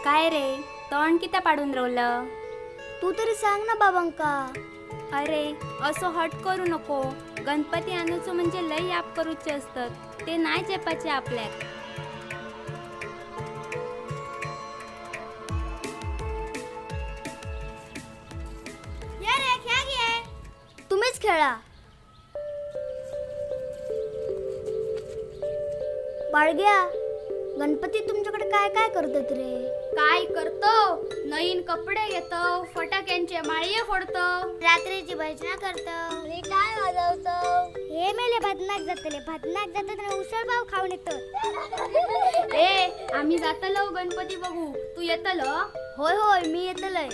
काय रे तोंड किती पाडून रवलं? तू तरी सांग ना बाबांका. अरे असो हट करू नको. गणपती आणूचो म्हणजे लय याप करूचे असतात, ते नाही चेपाचे आपल्याक. तुम्हीच खेळा. बाळग्या, गणपती तुमच्याकडे काय काय करतात रे? काय करतो? नवीन कपडे घेतो, फटाक्यांचे माळी फोडतो, रात्रीची भजना करतो, काय वाजवतो. हे मेले भजनाक जातले, भजनाक जातात उसळ पाव खाऊन येतो. ए आम्ही जातलो गणपती बघू, तू येतलो? होय होय, मी येतलय.